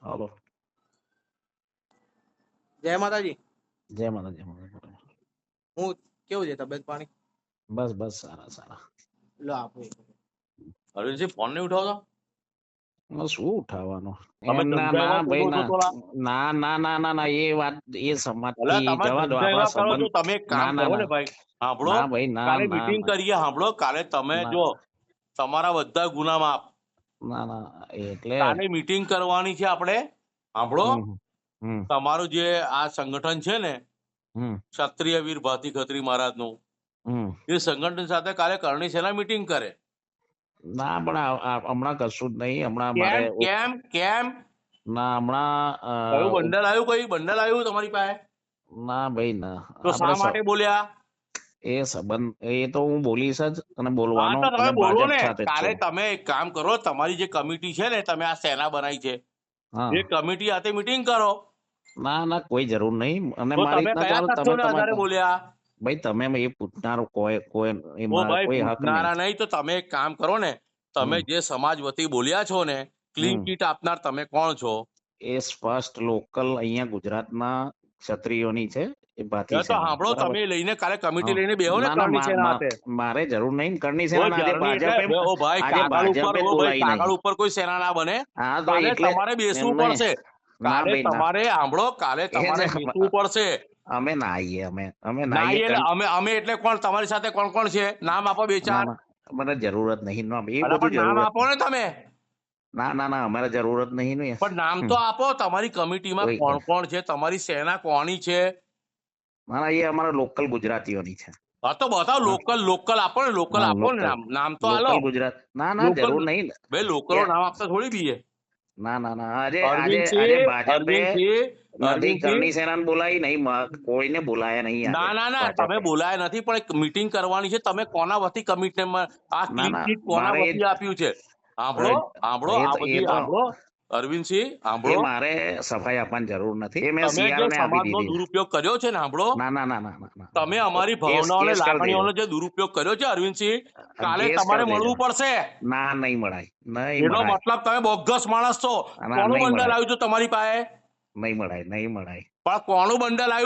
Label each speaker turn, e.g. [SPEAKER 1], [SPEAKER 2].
[SPEAKER 1] હાલો.
[SPEAKER 2] જય માતાજી.
[SPEAKER 1] જય માતા, જય માતા.
[SPEAKER 2] હું કેવું છે તબિયત પાણી?
[SPEAKER 1] બસ બસ સારા સારા.
[SPEAKER 2] લો આપો. અરવિંદજી ફોન નહીં ઉઠાવતો?
[SPEAKER 1] શું ઉઠાવવાનો?
[SPEAKER 2] તમે
[SPEAKER 1] એમ ના ના
[SPEAKER 2] સમજાવવા
[SPEAKER 1] ભાઈ
[SPEAKER 2] કરો છો
[SPEAKER 1] ના
[SPEAKER 2] તો
[SPEAKER 1] ના ના ના ના ના એ વાત એ
[SPEAKER 2] ભલે
[SPEAKER 1] સમાજથી
[SPEAKER 2] તમે
[SPEAKER 1] જવા દો. આપણા
[SPEAKER 2] સમજાવવા કરો છો,
[SPEAKER 1] સંબંધ
[SPEAKER 2] તમે એક કામ
[SPEAKER 1] ના ના
[SPEAKER 2] કરો
[SPEAKER 1] ના
[SPEAKER 2] ને ભાઈ, સાંભળો,
[SPEAKER 1] ના ભાઈ ના
[SPEAKER 2] કાલે
[SPEAKER 1] ના
[SPEAKER 2] મીટિંગ
[SPEAKER 1] ના
[SPEAKER 2] કરીએ, સાંભળો, કાલે તમે
[SPEAKER 1] ના
[SPEAKER 2] જો તમારા બધા ગુના માફ.
[SPEAKER 1] ના ના એટલે
[SPEAKER 2] કાલે મીટિંગ કરવાની છે આપણે, સાંભળો,
[SPEAKER 1] હમ હમ
[SPEAKER 2] તમારું જે આ સંગઠન છે ને
[SPEAKER 1] હમ
[SPEAKER 2] ક્ષત્રિય વીર ભાતી ખત્રી મહારાજનું,
[SPEAKER 1] હમ
[SPEAKER 2] એ સંગઠન સાથે કાલે કરણી સેના મીટિંગ કરે.
[SPEAKER 1] ના પણ હમણાં કશું જ નહીં. હમણાં
[SPEAKER 2] કેમ
[SPEAKER 1] મારે
[SPEAKER 2] કેમ કેમ
[SPEAKER 1] ના હમણાં
[SPEAKER 2] કયું બંડલ આવ્યું, કઈ બંડલ આવ્યું તમારી પાસે?
[SPEAKER 1] ના ભાઈ ના.
[SPEAKER 2] તો શા માટે બોલ્યા?
[SPEAKER 1] એ સંબંધ એ તો હું બોલીશ જ, અને
[SPEAKER 2] હા
[SPEAKER 1] બોલવાનો
[SPEAKER 2] તો તમે
[SPEAKER 1] અને
[SPEAKER 2] બોલો
[SPEAKER 1] ભાજપ
[SPEAKER 2] ને.
[SPEAKER 1] સાથે જ
[SPEAKER 2] કાલે
[SPEAKER 1] છું.
[SPEAKER 2] તમે એક કામ કરો, તમારી જે કમિટી છે ને, તમે આ સેના બનાવી છે,
[SPEAKER 1] હા
[SPEAKER 2] એ કમિટી સાથે મીટિંગ કરો.
[SPEAKER 1] ના ના કોઈ જરૂર નહીં. અને
[SPEAKER 2] તો
[SPEAKER 1] મારી
[SPEAKER 2] તમે
[SPEAKER 1] રીતના
[SPEAKER 2] કયા
[SPEAKER 1] ચાલો. તમે
[SPEAKER 2] તથ્યોને આધારે બોલ્યા?
[SPEAKER 1] ભાઈ તમે એ પૂછનારો કોઈ કોઈ
[SPEAKER 2] ઓ
[SPEAKER 1] એમાં
[SPEAKER 2] ભાઈ,
[SPEAKER 1] કોઈ હક નહીં.
[SPEAKER 2] પૂછનારા નહીં તો તમે એક કામ કરો ને, તમે
[SPEAKER 1] હમ
[SPEAKER 2] જે સમાજ વતી બોલ્યા છો ને, ક્લીન
[SPEAKER 1] હમ
[SPEAKER 2] ચીટ આપનાર તમે કોણ છો?
[SPEAKER 1] એ સ્પષ્ટ લોકલ અહીંયા ગુજરાતના ક્ષત્રિયોની છે, એ ભાતી
[SPEAKER 2] તો
[SPEAKER 1] સેના.
[SPEAKER 2] સાંભળો,
[SPEAKER 1] બરાબર.
[SPEAKER 2] તમે લઈને કાલે કમિટી
[SPEAKER 1] હા.
[SPEAKER 2] લઈને બેહો ને
[SPEAKER 1] ના ના
[SPEAKER 2] કરણી સેના હાથે.
[SPEAKER 1] મારે જરૂર નહીં. કરણી
[SPEAKER 2] ઓ
[SPEAKER 1] સેના આજે
[SPEAKER 2] જર્ની એટલે
[SPEAKER 1] ભાજપે
[SPEAKER 2] ઓ ભાઈ,
[SPEAKER 1] આજે
[SPEAKER 2] કાગળ ઉપર,
[SPEAKER 1] ભાજપે જ
[SPEAKER 2] ઓ ભાઈ,
[SPEAKER 1] બોલાવી
[SPEAKER 2] કાગળ
[SPEAKER 1] નહીં.
[SPEAKER 2] ઉપર કોઈ સેના ના બને.
[SPEAKER 1] હા તો
[SPEAKER 2] કાલે
[SPEAKER 1] એટલે
[SPEAKER 2] તમારે બેસવું
[SPEAKER 1] એમને
[SPEAKER 2] પડશે.
[SPEAKER 1] ના
[SPEAKER 2] કાલે
[SPEAKER 1] ભાઈ ના.
[SPEAKER 2] તમારે સાંભળો, કાલે
[SPEAKER 1] એ
[SPEAKER 2] તમારે
[SPEAKER 1] જ
[SPEAKER 2] બેસવું પડશે.
[SPEAKER 1] અમે ના આવીએ. અમે ના
[SPEAKER 2] ના
[SPEAKER 1] આવીએ.
[SPEAKER 2] એટલે અમે એટલે કોણ? તમારી સાથે કોણ કોણ છે? નામ આપો બે
[SPEAKER 1] ના
[SPEAKER 2] ચાર.
[SPEAKER 1] ના મને જરૂરત નહીં. ના એ
[SPEAKER 2] અરે
[SPEAKER 1] બધું
[SPEAKER 2] પણ નામ
[SPEAKER 1] જરૂરત
[SPEAKER 2] આપો ને તમે.
[SPEAKER 1] ના ના ના અમારે જરૂરત નહીં ને.
[SPEAKER 2] પણ નામ તો આપો. તમારી કમિટીમાં
[SPEAKER 1] કોઈ
[SPEAKER 2] કોણ કોણ છે? તમારી સેના કોની છે?
[SPEAKER 1] ના ના એ અમારા લોકલ ગુજરાતીઓની છે.
[SPEAKER 2] હા તો બતાવો.
[SPEAKER 1] હા
[SPEAKER 2] લોકલ લોકલ આપો ને. લોકલ
[SPEAKER 1] હા
[SPEAKER 2] આપો ને.
[SPEAKER 1] લોકલ
[SPEAKER 2] નામ નામ તો આલો.
[SPEAKER 1] લોકલ ગુજરાત. ના ના
[SPEAKER 2] લોકલ
[SPEAKER 1] જરૂર નહીં.
[SPEAKER 2] ભાઈ, લોકલો
[SPEAKER 1] એ
[SPEAKER 2] નામ આપતા થોડી બીએ.
[SPEAKER 1] ના ના ના આજે આજે આજે
[SPEAKER 2] અરવિંદસિંહ,
[SPEAKER 1] ભાજપે
[SPEAKER 2] અરવિંદસિંહ,
[SPEAKER 1] નથી
[SPEAKER 2] અરવિંદસિંહ.
[SPEAKER 1] કરણી સેનાને બોલાવી નહીં. કોઈને બોલાયા નહીં આજે
[SPEAKER 2] ના ના ના, તમે
[SPEAKER 1] ભાજપે.
[SPEAKER 2] બોલાયા નથી, પણ એક મીટિંગ કરવાની છે. તમે કોના વતી કમિટમેન્ટ, આ
[SPEAKER 1] ના
[SPEAKER 2] ક્લીન
[SPEAKER 1] ના
[SPEAKER 2] ચીટ કોના
[SPEAKER 1] મારે
[SPEAKER 2] વતી આપ્યું છે? સાંભળો, સાંભળો, આ
[SPEAKER 1] એ
[SPEAKER 2] બધી
[SPEAKER 1] તો
[SPEAKER 2] સાંભળો. અરવિંદસિંહ,
[SPEAKER 1] એ
[SPEAKER 2] સાંભળો.
[SPEAKER 1] મારે સફાઈ આપવાની જરૂર નથી. એ મેં
[SPEAKER 2] તમે જે
[SPEAKER 1] સીઆર ને આપી
[SPEAKER 2] સમાજનો
[SPEAKER 1] દીધી.
[SPEAKER 2] દુરુપયોગ કર્યો છે ને, સાંભળો,
[SPEAKER 1] ના ના ના ના ના ના
[SPEAKER 2] તમે અમારી
[SPEAKER 1] કેસ
[SPEAKER 2] ભાવનાઓ અને
[SPEAKER 1] કેસ કરી દેજો.
[SPEAKER 2] લાગણીઓનો જે દુરુપયોગ કર્યો છે, અરવિંદસિંહ, કાલે
[SPEAKER 1] કેસ
[SPEAKER 2] તમારે
[SPEAKER 1] કરી દેજો.
[SPEAKER 2] મળવું પડશે.
[SPEAKER 1] ના નહીં મળાય. નહીં
[SPEAKER 2] એનો
[SPEAKER 1] મળાય.
[SPEAKER 2] મતલબ તમે બોગસ માણસ છો.
[SPEAKER 1] ના
[SPEAKER 2] કોનું
[SPEAKER 1] નહીં
[SPEAKER 2] બંડલ
[SPEAKER 1] મળાય.
[SPEAKER 2] આવ્યું છે તમારી પાસે?
[SPEAKER 1] નહીં મળાય. નહીં મળાય.
[SPEAKER 2] પણ કોનું બંડલ આવ્યું?